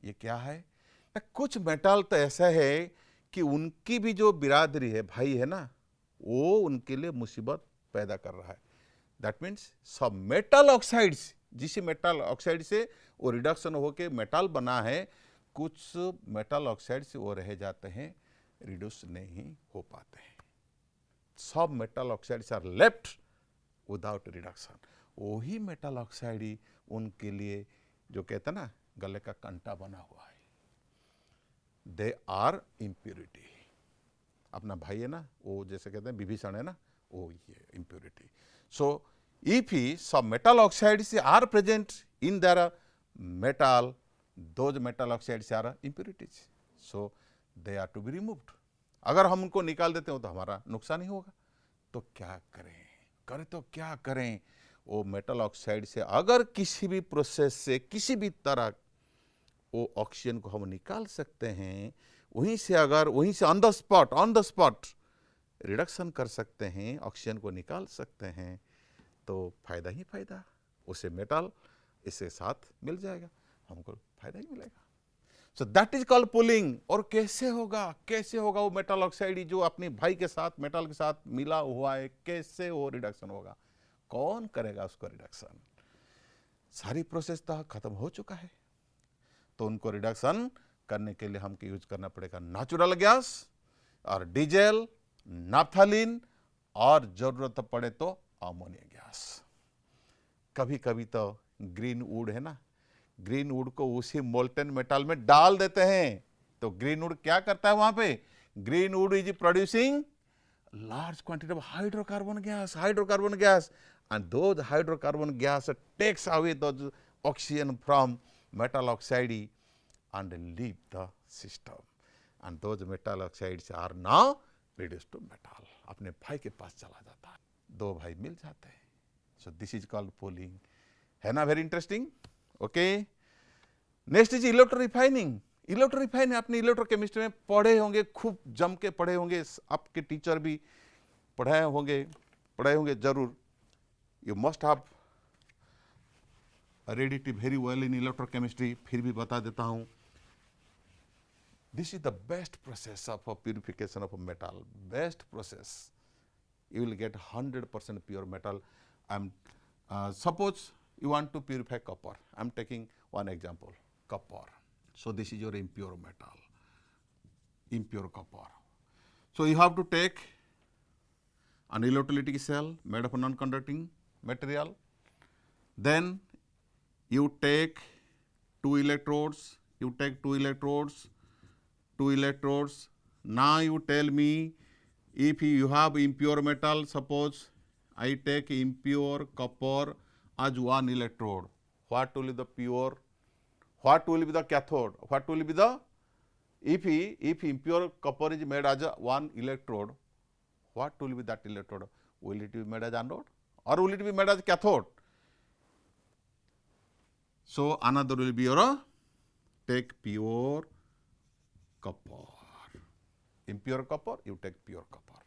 ये क्या है ना, कुछ मेटल तो ऐसा है कि उनकी भी जो बिरादरी है, भाई है ना, वो उनके लिए मुसीबत पैदा कर रहा है। दैट मीन्स सब मेटल ऑक्साइड्स, जिस मेटल ऑक्साइड से वो रिडक्शन होके मेटल बना है, कुछ मेटल ऑक्साइड से वो रह जाते हैं, रिड्यूस नहीं हो पाते हैं। सब metal oxides are left without reduction. वही मेटल ऑक्साइड ही उनके लिए जो कहते हैं ना गले का कंटा बना हुआ है, दे आर इम्प्योरिटी। अपना भाई है ना, वो जैसे कहते हैं विभीषण है ना, वो ये impurity. So if some metal oxides are present in their metal, those metal oxides are impurities, so they are to be removed। अगर हम उनको निकाल देते हो तो हमारा नुकसान ही होगा। तो क्या करें तो क्या करें? वो मेटल ऑक्साइड से अगर किसी भी प्रोसेस से किसी भी तरह वो ऑक्सीजन को हम निकाल सकते हैं, वहीं से ऑन द स्पॉट रिडक्शन कर सकते हैं, ऑक्सीजन को निकाल सकते हैं, तो फायदा ही फायदा। उसे मेटल इसके साथ मिल जाएगा, हमको फायदा ही मिलेगा। So that is called pulling. और कैसे होगा वो मेटल ऑक्साइड जो अपने भाई के साथ मेटल के साथ मिला हुआ है, कैसे वो रिडक्शन होगा? कौन करेगा उसको रिडक्शन? सारी प्रोसेस तो खत्म हो चुका है। तो उनको रिडक्शन करने के लिए हमको यूज करना पड़ेगा नेचुरल गैस और डीजल, नाफ्थलीन, और जरूरत पड़े तो अमोनिया गैस। कभी कभी तो ग्रीन वुड है ना, ग्रीन वुड को उसी मोल्टन मेटल में डाल देते हैं। तो ग्रीन वुड क्या करता है वहां पे? Green would is producing large quantity of hydrocarbon gas, and those hydrocarbon gas takes away those oxygen from metal oxide and leave the system, and those metal oxides are now reduced to metal। अपने भाई के पास चला जाता है, दो भाई मिल जाते हैं। So this is called pooling, है ना? Very interesting. Okay, next is electro refining. अपनी इलेक्ट्रोकेमिस्ट्री में पढ़े होंगे, खूब जम के पढ़े होंगे, आपके टीचर भी पढ़ाए होंगे जरूर। You must have read it very well in electrochemistry, फिर भी बता देता हूं। This is the best process of purification of a metal, best process। You will get 100% pure metal। Suppose you want to purify copper, I'm taking one example, copper। So this is your impure metal, impure copper। So you have to take an electrolytic cell made of non-conducting material, then you take two electrodes, now you tell me if you have impure metal, suppose I take impure copper as one electrode, what will be the pure, what will be the cathode, what will be the, if impure copper is made as one electrode, what will be that electrode? Will it be made as anode or will it be made as cathode? So another will be your, take pure copper, impure copper, you take pure copper।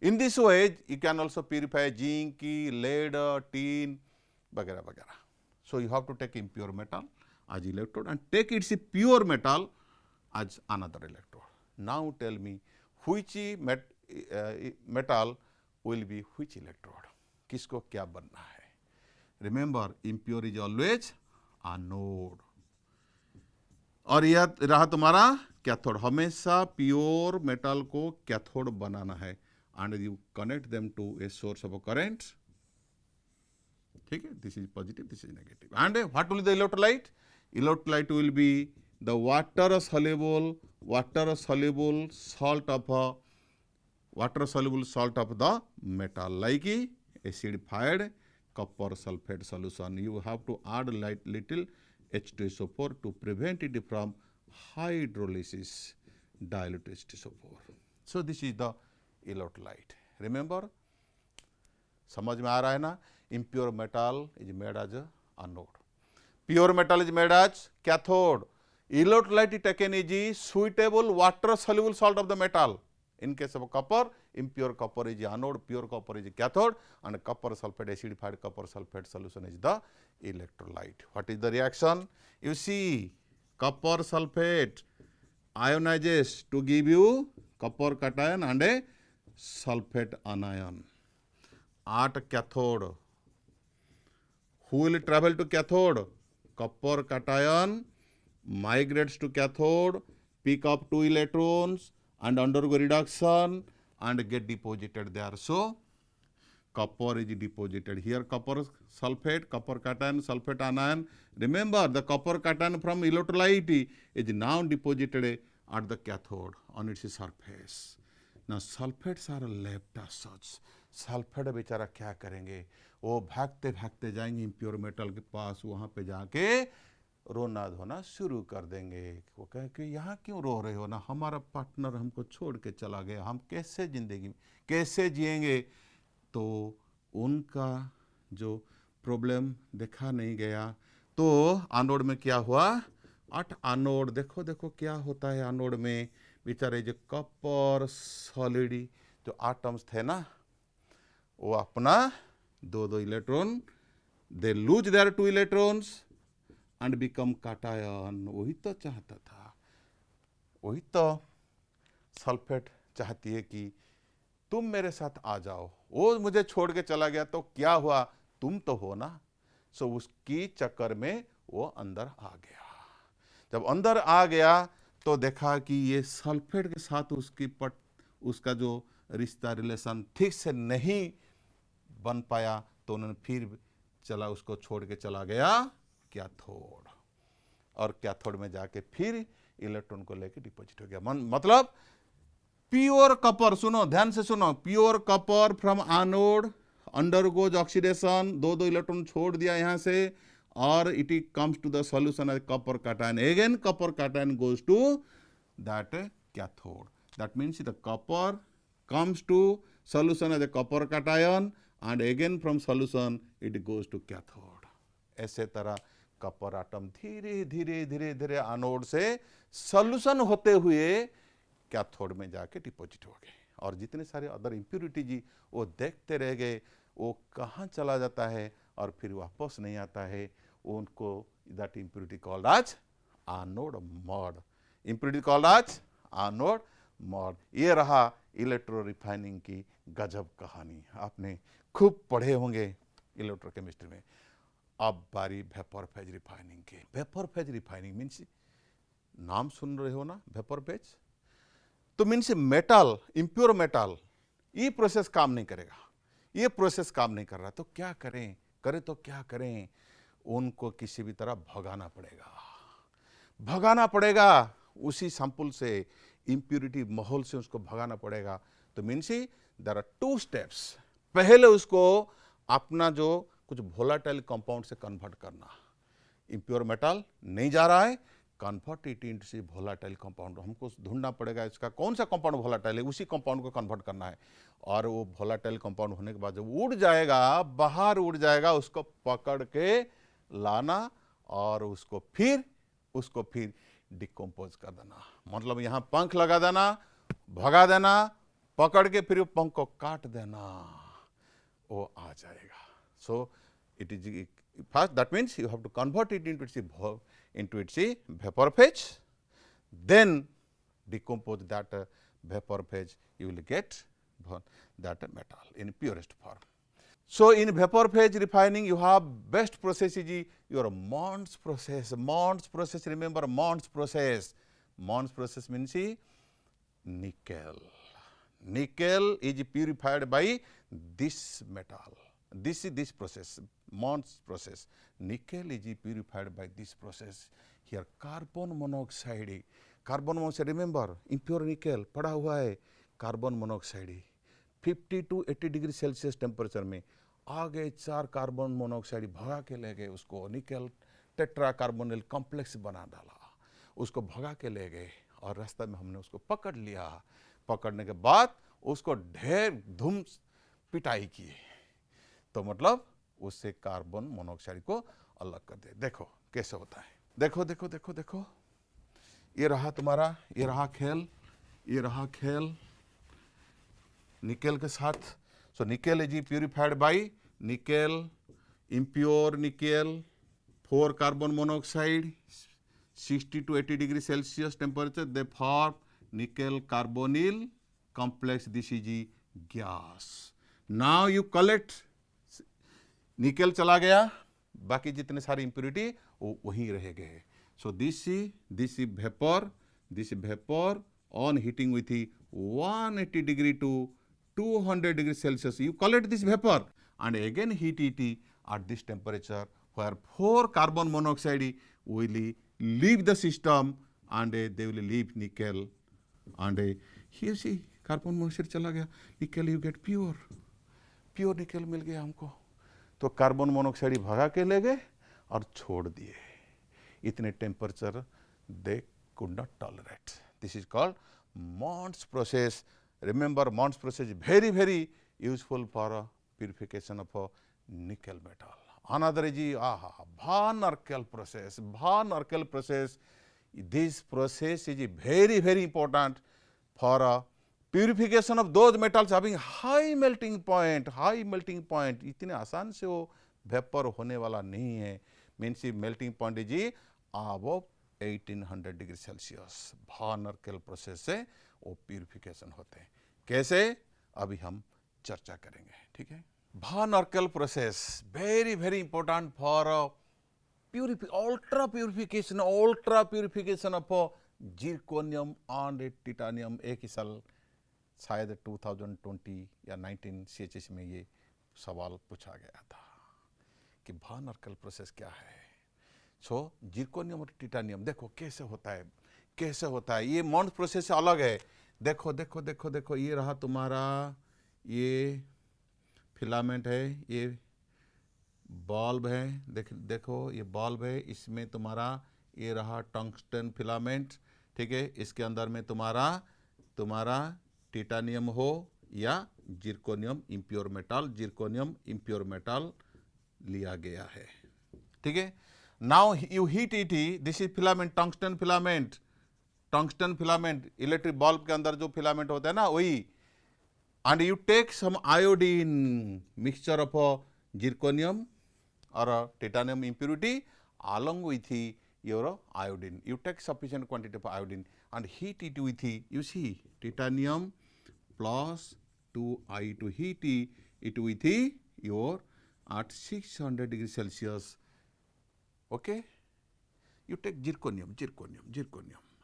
In this way you can also purify zinc, lead, tin, वगैरह वगैरह। So you have to take impure metal as electrode and take its pure metal as another electrode। Now tell me which metal will be which electrode, किसको क्या बनना है? Remember, impure is always anode, और यह रहा तुम्हारा कैथोड। हमेशा प्योर मेटल को कैथोड बनाना है, and you connect them to a source of current ठीक है, this is positive, this is negative. And what will the electrolyte? Electrolyte will be the water soluble salt of the metal, like acidified copper sulfate solution. You have to add little H2SO4 to prevent it from hydrolysis, dilute H2SO4. So this is the electrolyte. Remember, समझ में आ रहा है ना? Impure metal is made as a anode. Pure metal is made as cathode. Electrolyte taken is suitable water soluble salt of the metal. In case of copper, impure copper is anode, pure copper is cathode, and copper sulfate, acidified copper sulfate solution is the electrolyte. What is the reaction? You see, copper sulfate ionizes to give you copper cation and a sulfate anion. At cathode, who will travel to cathode? Copper cation migrates to cathode, pick up 2 electrons and undergo reduction and get deposited there. So, copper is deposited here. Copper sulfate, copper cation, sulfate anion. Remember, the copper cation from electrolyte is now deposited at the cathode on its surface. Now, sulfates are left as such. Sulphate बेचारा क्या करेंगे? वो भागते भागते जाएंगे इम्प्योर मेटल के पास, वहाँ पे जाके रोना धोना शुरू कर देंगे. वो कहे कि यहाँ क्यों रो रहे हो ना, हमारा पार्टनर हमको छोड़ के चला गया, हम कैसे जिंदगी कैसे जिएंगे? तो उनका जो प्रॉब्लम देखा नहीं गया. तो एनोड में क्या हुआ? एनोड देखो देखो क्या होता है एनोड में. बेचारे जो कॉपर सॉलिड जो एटम्स थे ना, वो अपना 2 electron, they lose their 2 electrons and become cation. वही तो चाहता था, वही तो सल्फेट चाहती है कि तुम मेरे साथ आ जाओ. वो मुझे छोड़ के चला गया तो क्या हुआ? तुम तो हो ना. सो उसकी चक्कर में वो अंदर आ गया. जब अंदर आ गया तो देखा कि ये सल्फेट के साथ उसका जो रिश्ता रिलेशन ठीक से नहीं बन पाया, तो उन्होंने फिर उसको छोड़ के चला गया कैथोड, और कैथोड में जाके फिर इलेक्ट्रॉन को लेके डिपॉजिट हो गया. मतलब प्योर कॉपर, सुनो ध्यान से सुनो, pure copper from anode undergoes oxidation, 2 electron छोड़ दिया यहाँ से, और it comes to the solution as copper cation. Again copper cation goes to that cathode. That means the copper comes to solution as a copper cation and again from solution it goes to cathode. ऐसे तरह कॉपर एटम धीरे धीरे धीरे धीरे एनोड से सॉल्यूशन होते हुए कैथोड में जाके डिपॉजिट हो गए. और जितने सारे अदर इम्प्योरिटी जी वो देखते रह गए, वो कहाँ चला जाता है और फिर वापस नहीं आता है. उनको that impurity called as anode mud. Impurity called as anode mud. ये रहा इलेक्ट्रो रिफाइनिंग की गजब कहानी. आपने खूब पढ़े होंगे इलेक्ट्रोकेमिस्ट्री में. अब बारी वेपर फेज रिफाइनिंग की. वेपर फेज रिफाइनिंग मीन्स, नाम सुन रहे हो ना वेपर फेज, तो मीन्स मेटल, इम्प्योर मेटल, ये प्रोसेस काम नहीं करेगा, ये प्रोसेस काम नहीं कर रहा, तो क्या करें? करें तो क्या करें? उनको किसी भी तरह भगाना पड़ेगा, भगाना पड़ेगा. उसी सैंपल से, इम्प्योरिटी माहौल से उसको भगाना पड़ेगा. तो मीन्स देयर आर 2 स्टेप्स. पहले उसको अपना जो कुछ वोलेटाइल कंपाउंड से कन्वर्ट करना. इम्प्योर मेटल नहीं जा रहा है, convert it into volatile compound. हमको ढूंढना पड़ेगा इसका कौन सा कंपाउंड वोलेटाइल है, उसी कंपाउंड को कन्वर्ट करना है. और वो वोलेटाइल कंपाउंड होने के बाद जब उड़ जाएगा, बाहर उड़ जाएगा, उसको पकड़ के लाना और उसको फिर डिकम्पोज कर देना. मतलब यहाँ पंख लगा देना, भगा देना, पकड़ के फिर पंख को काट देना, वो आ जाएगा. So it is first, that means you have to convert it into its vapor phase, then decompose that vapor phase, you will get that metal in purest form. So in vapor phase refining you have best process is your Mond's process. Mond's process, remember Mond's process. Mond's process means nickel. Nickel is purified by this metal. this process, Mond's process. Nickel is purified by this process. Here carbon monoxide, remember impure nickel पड़ा हुआ है, carbon monoxide 50 to 80 degree Celsius temperature में आ गए, 4 कार्बन मोनोऑक्साइड भगा के ले गए, उसको निकल टेट्रा कार्बोनिल कॉम्प्लेक्स बना डाला, उसको भगा के ले गए और रास्ते में हमने उसको पकड़ लिया। पकड़ने के बाद उसको ढेर धूम पिटाई की, तो मतलब उससे कार्बन मोनोऑक्साइड को अलग कर दे। देखो कैसे होता है, देखो देखो देखो देखो, ये रहा तुम्हारा, ये रहा खेल, ये रहा खेल निकेल के साथ। So nickel is purified by nickel, impure nickel, 4 carbon monoxide, 60 to 80 degree Celsius temperature, they form nickel carbonyl complex. This is a gas. Now you collect, nickel चला गया, बाकी जितने सारे इम्प्योरिटी वो वहीं रह गए। So this vapour on heating with 180 degree to 200 degree Celsius. You collect this vapor and again heat it at this temperature where 4 carbon monoxide will leave the system and they will leave nickel. And here see carbon monoxide चला गया, nickel you get pure nickel मिल गया हमको। तो कार्बन मोनोऑक्साइड भगा के ले गए और छोड़ दिए। इतने temperature they could not tolerate. This is called Mond's process. Remember, Mond's process is very, very useful for purification of nickel metal. Another is Van Arkel process. Van Arkel process. This process is very, very important for purification of those metals having high melting point. High melting point. इतने आसान से वो वेपर होने वाला नहीं है। Means melting point is above 1800 degree Celsius. भान अर्केल प्रोसेस से वो प्यूरिफिकेशन होते हैं। कैसे, अभी हम चर्चा करेंगे, ठीक है। Van Arkel process very very important for ultra purification of zirconium and titanium. एक ही साल शायद 2020 या 19 CHS में ये सवाल पूछा गया था कि भान अर्केल प्रोसेस क्या है। सो जिरकोनियम और टिटानियम देखो कैसे होता है, ये मॉन्ड्स प्रोसेस से अलग है। देखो देखो देखो देखो, ये रहा तुम्हारा, ये फिलामेंट है, ये बल्ब है, देखो ये बल्ब है, इसमें तुम्हारा ये रहा टंगस्टन फिलामेंट, ठीक है। इसके अंदर में तुम्हारा टिटानियम हो या जिरकोनियम इम्प्योर मेटल लिया गया है, ठीक है। Now you heat it, this is filament, tungsten filament, electric bulb के अंदर जो फिलामेंट होता है ना वही। And you take some iodine, mixture of zirconium और titanium impurity along with your iodine. You take sufficient quantity of iodine and heat it with, you see, titanium plus 2I to heat it with your at 600 degree Celsius. Okay, you take zirconium.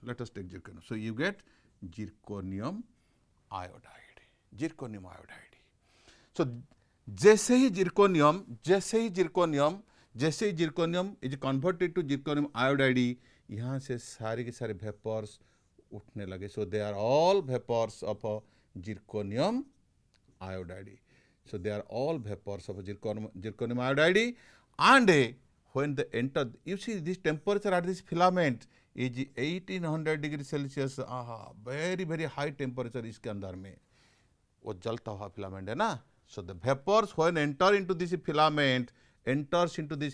Let us take zirconium. So you get zirconium iodide. So जैसे ही zirconium is converted to zirconium iodide, यहाँ से सारे के सारे vapors उठने लगे. So they are all vapors of zirconium iodide. So they are all vapors of zirconium iodide, and when they enter, you see this temperature at this filament is 1800 degree Celsius. Very very high temperature इसके अंदर में वो जलता हुआ फिलामेंट है ना. So the vapors when enter into this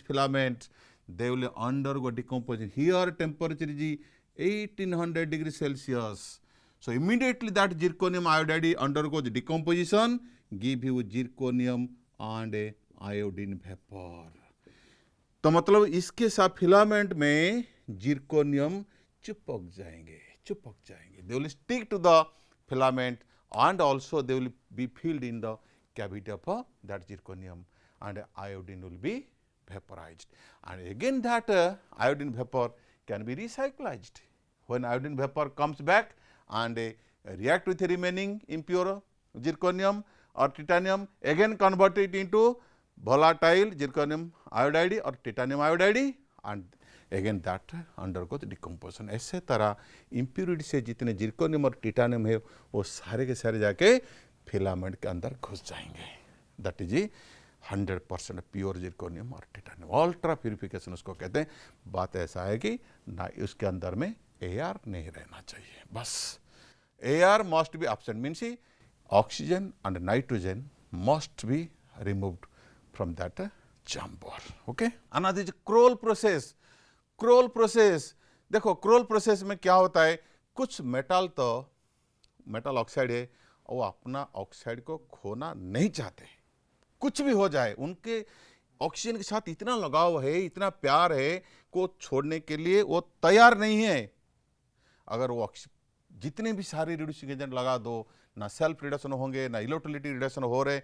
filament, they will undergo decomposition. Here temperature is 1800 degree Celsius. So immediately that zirconium iodide undergoes decomposition, give you zirconium and iodine vapor. तो मतलब इसके साथ फिलामेंट में जिरकोनियम चिपक जाएंगे. They will stick to the filament and also they will be filled in the cavity of that zirconium, and iodine will be vaporized. And again that iodine vapor can be recycled. When iodine vapor comes back and react with the remaining impure zirconium or titanium, again convert it into volatile zirconium iodide और titanium iodide and again that undergoes decomposition। ऐसे तरह impurity से जितने zirconium और titanium है वो सारे के सारे जाके फिलामेंट के अंदर घुस जाएंगे। दैट इज 100% प्योर जिरकोनियम और टिटानियम। अल्ट्रा प्यूरिफिकेशन उसको कहते हैं। बात ऐसा है कि ना उसके अंदर में एयर नहीं रहना चाहिए, बस air must be absent, means oxygen and nitrogen must be removed from that chamber. Okay, another is crawl process. Crawl process, देखो क्रोल प्रोसेस में क्या होता है, कुछ मेटल तो मेटल ऑक्साइड है वो अपना ऑक्साइड को खोना नहीं चाहते, कुछ भी हो जाए उनके ऑक्सीजन के साथ इतना लगाव है, इतना प्यार है को छोड़ने के लिए वो तैयार नहीं है। अगर वो जितने भी सारे रिड्यूसिंग एजेंट लगा दो, ना सेल्फ रिडक्शन होंगे ना इलेक्ट्रोलिटिक रिडक्शन हो रहे,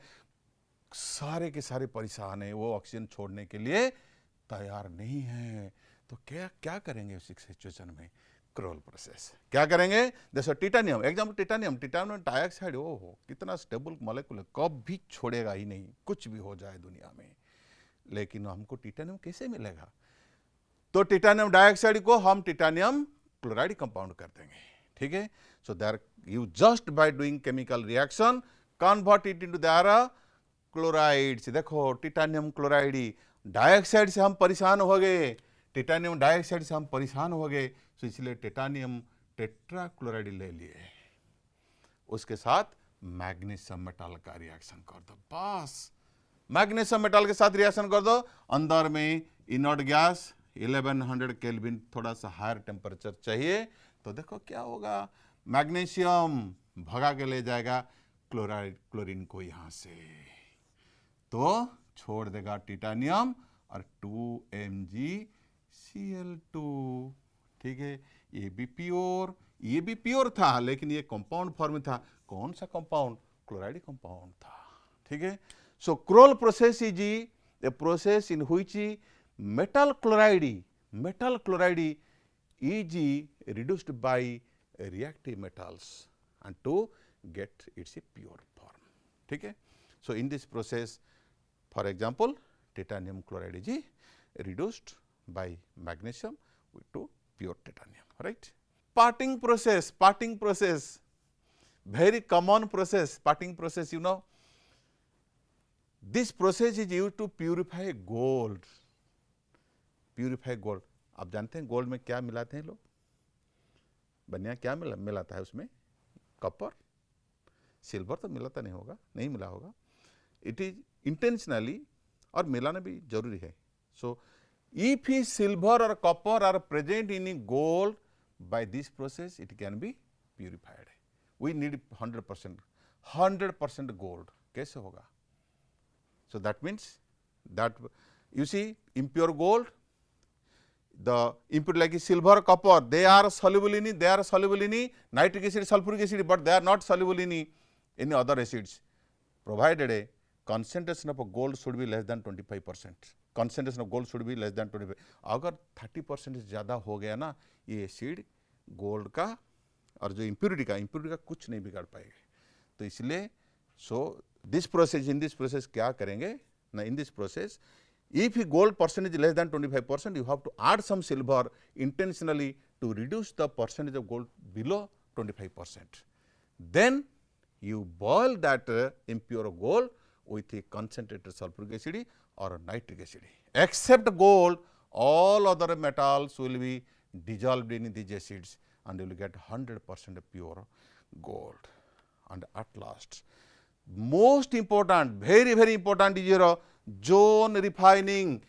सारे के सारे परेशान है, वो ऑक्सीजन छोड़ने के लिए तैयार नहीं है। तो क्या क्या करेंगे उस सिचुएशन में, क्रोल प्रोसेस क्या करेंगे। जैसे titanium, example titanium, titanium dioxide हो कितना स्टेबल मॉलिक्यूल है, कब भी छोड़ेगा ही नहीं, कुछ भी हो जाए दुनिया में। लेकिन हमको टिटानियम कैसे मिलेगा, तो टिटानियम डाइऑक्साइड को हम टिटानियम क्लोराइड कंपाउंड कर देंगे। ठीक है, so there you just by doing chemical reaction convert it into their chlorides. देखो टिटानियम क्लोराइड, डाइऑक्साइड से हम परेशान हो गए, टिटानियम डाइऑक्साइड से हम परेशान हो गए, तो इसलिए टिटानियम टेट्राक्लोराइड ले लिए, उसके साथ मैग्नीशियम मेटल का रिएक्शन कर दो, बस मैग्नीशियम मेटल के साथ रिएक्शन कर दो, अंदर में इनर्ट गैस 1100 केल्विन, थोड़ा सा हायर टेम्परेचर चाहिए, तो देखो क्या होगा, मैग्नीशियम भगा के ले जाएगा क्लोराइड क्लोरीन को यहाँ से, तो छोड़ देगा टिटानियम और 2MgCl2। ठीक है, ये भी प्योर था, लेकिन ये कंपाउंड फॉर्म में था। कौन सा कंपाउंड, क्लोराइड कंपाउंड था। ठीक है, so Kroll process is a process in which metal chloride is reduced by reactive metals and to get its pure form. ठीक है, so in this process, for example, titanium chloride is reduced by magnesium to pure titanium, right? Parting process, very common process, parting process, you know. This process is used to purify gold. आप जानते हैं गोल्ड में क्या मिलाते हैं लोग, बनिया क्या मिलाता है उसमें, कॉपर, सिल्वर तो मिलाता नहीं मिला होगा, इट इज इंटेंशनली और मिलाना भी जरूरी है। सो इफ ही सिल्वर और copper are present in gold, by this process it can be purified. We need 100% gold, कैसे होगा, so that means that you see impure gold, the impure like silver, copper, they are soluble in nitric acid, sulfuric acid, but they are not soluble in any other acids, provided a concentration of gold should be less than 25%, concentration of gold should be less than 25। अगर 30% से ज़्यादा हो गया ना ये एसिड गोल्ड का, और जो इम्प्योरिटी का कुछ नहीं बिगाड़ पाएगा। तो इसलिए इन दिस प्रोसेस क्या करेंगे ना, in this process if gold percentage is less than 25%, you have to add some silver intentionally to reduce the percentage of gold below 25%. Then you boil that impure gold with a concentrated sulfuric acid or nitric acid. Except gold, all other metals will be dissolved in these acids and you will get 100% pure gold. And at last, most important, very important is your zone refining.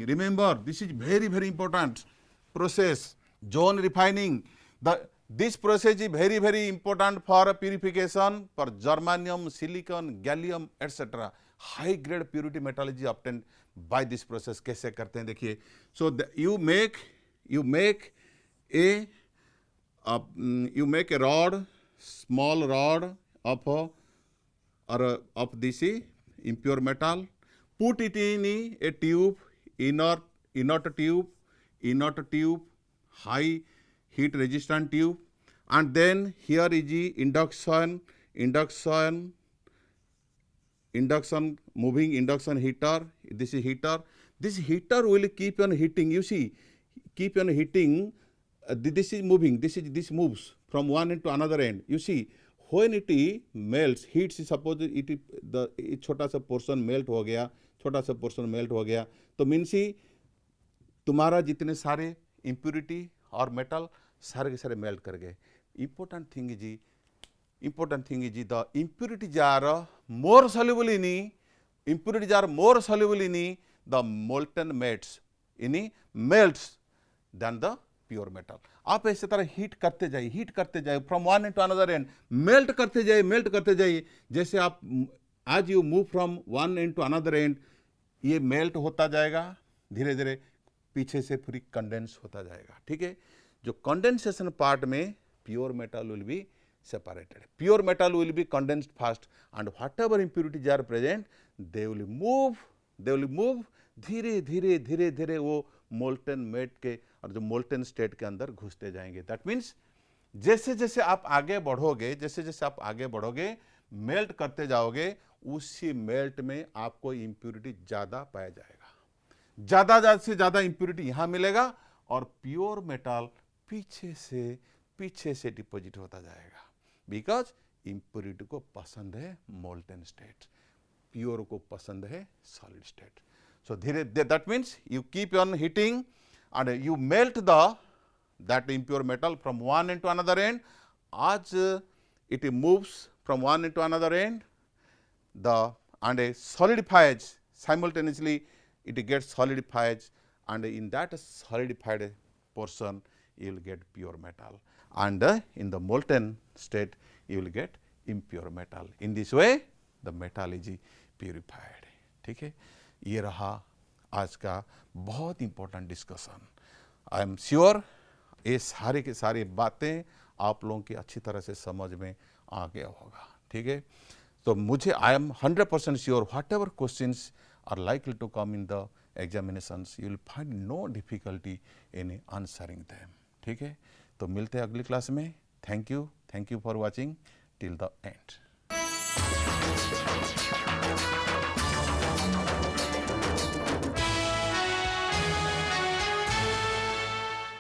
Remember, this is very important process, zone refining. This process is very important for purification for germanium, silicon, gallium, etc. High grade purity metal is obtained by this process. कैसे करते हैं देखिए, so you make a rod, small rod of this impure metal, put it in a tube, inert tube, high heat resistant tube, and then here is the induction induction, moving induction heater, this is heater. This heater will keep on heating, you see, keep on heating. This is moving, this moves from one end to another end. You see, when it melts, heats, suppose it छोटा सा portion melt हो गया, छोटा सा portion melt हो गया, तो means तुम्हारा जितने सारे impurity और metal सारे के सारे melt कर गए. Important thing is the impurities are more soluble in the molten melts than the pure metal. आप ऐसे तरह हीट करते जाइए from one end to another end, melt करते जाइए. जैसे आप आज you move from one end to another end, ये मेल्ट होता जाएगा धीरे धीरे, पीछे से फिर कंडेंस होता जाएगा. ठीक है, जो कंडेंसेशन पार्ट में pure metal will be separated. Pure metal will be condensed first, and whatever impurities are present, they will move धीरे धीरे वो मोल्टन मेट के और जो मोल्टन स्टेट के अंदर घुसते जाएंगे. दैट मीन्स जैसे जैसे आप आगे बढ़ोगे, मेल्ट करते जाओगे, उसी मेल्ट में आपको इंप्यूरिटी ज्यादा पाया जाएगा. ज्यादा से ज्यादा इंप्यूरिटी यहां मिलेगा और प्योर मेटल पीछे से डिपॉजिट होता जाएगा. बिकॉज इंप्यूरिटी को पसंद है मोल्टन स्टेट, प्योर को पसंद है सॉलिड स्टेट. सो धीरे that means you keep on heating and you melt that impure metal from one end to another end. As it moves from one end to another end, and it solidifies simultaneously, it gets solidifies, and in that solidified portion you will get pure metal, and in the molten state you will get impure metal. In this way the metal is purified. ठीक है, ये रहा आज का बहुत important discussion. I am sure ये सारे के सारी बातें आप लोगों की अच्छी तरह से समझ में आ गया होगा. ठीक है, तो मुझे I am 100% sure whatever questions are likely to come in the examinations, you will find no difficulty in answering them. ठीक है, तो मिलते हैं अगली क्लास में. Thank you for watching till the and.